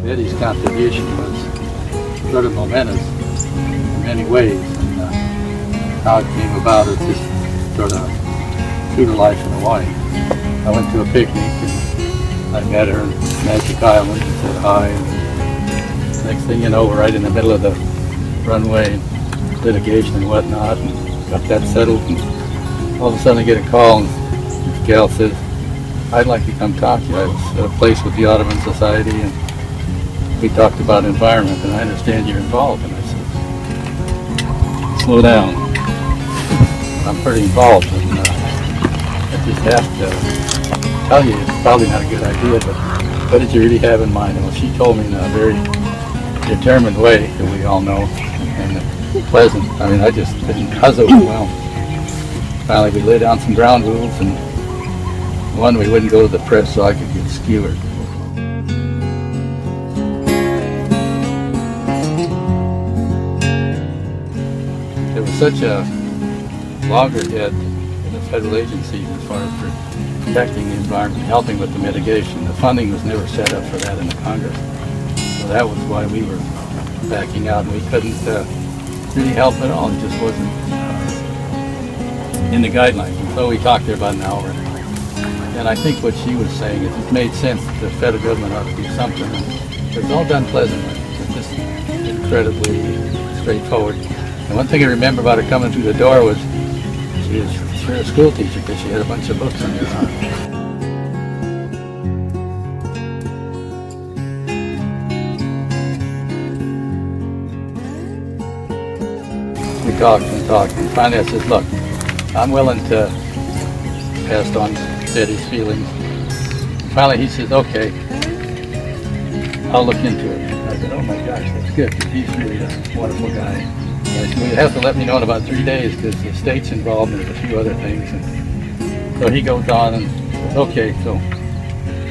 Betty's contribution was sort of momentous in many ways, and how it came about is just sort of true to life in Hawaii. I went to a picnic and I met her in Magic Island and said hi, and next thing you know, we're right in the middle of the runway litigation and whatnot, and got that settled, and all of a sudden I get a call and this gal says, I'd like to come talk to you. I was at a place with the Audubon Society and we talked about environment, and I understand you're involved. And I said, slow down. I'm pretty involved, and I just have to tell you it's probably not a good idea, but what did you really have in mind? Well, she told me in a very determined way that we all know, and pleasant. I mean, I was overwhelmed. Finally, we laid down some ground rules, and one, we wouldn't go to the press so I could get skewered. There was such a loggerhead in the federal agencies as far as protecting the environment, helping with the mitigation. The funding was never set up for that in the Congress. So that was why we were backing out, and we couldn't really help at all. It just wasn't in the guidelines. And so we talked there about an hour. And I think what she was saying is it made sense that the federal government ought to do something. And it was all done pleasantly. It's just incredibly straightforward. And one thing I remember about her coming through the door was she was a school teacher because she had a bunch of books in her arm. We talked and talked, and finally I said, look, I'm willing to pass on Betty's feelings. And finally he says, okay, I'll look into it. And I said, oh my gosh, that's good, because he's really a wonderful guy. And I said, well, you have to let me know in about 3 days because the state's involved and there's a few other things. And so he goes on and says, okay, so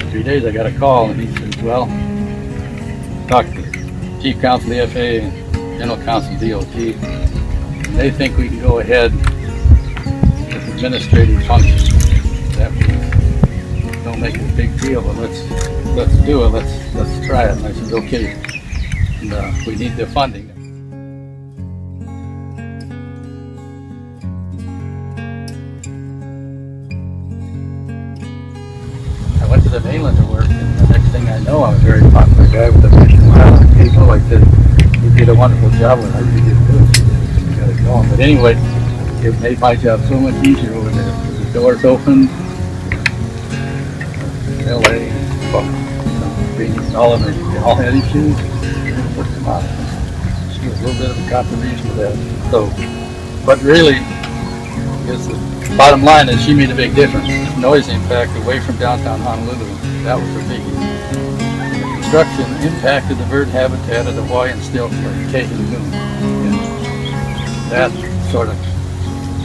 3 days I got a call, and he says, well, talk to the Chief Counsel of the FAA and General Counsel of DOT, and they think we can go ahead with administrative functions. That means don't make it a big deal, but let's do it. Let's try it. And I said, okay. And we need the funding. I went to the mainland to work, and the next thing I know, I'm a very popular guy with a nationwide people. I said, you did a wonderful job, and I really did good. You got it going. But anyway, it made my job so much easier over there. The doors open. LA, all of them, they all had issues. Put them out. She was a little bit of a contribution to that. So, but really, I guess the bottom line is she made a big difference. This noise impact away from downtown Honolulu, that was a biggie. The construction impacted the bird habitat of the Hawaiian stilt for Kehi Moon. And that sort of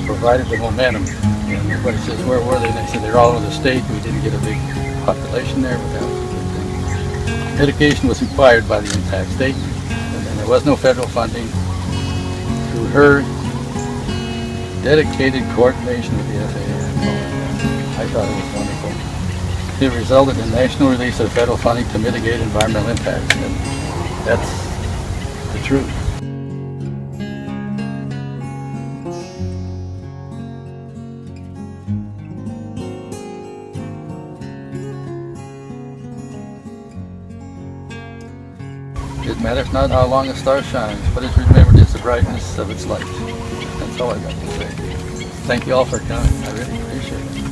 provided the momentum. And everybody says, where were they? And they said, they're all over the state. We didn't get a big population there, but that was a good thing. Mitigation was required by the impact statement, and then there was no federal funding. Through her dedicated coordination with the FAA, I thought it was wonderful. It resulted in national release of federal funding to mitigate environmental impacts, and that's the truth. It matters not how long a star shines, but it's remembered is the brightness of its light. That's all I've got to say. Thank you all for coming. I really appreciate it.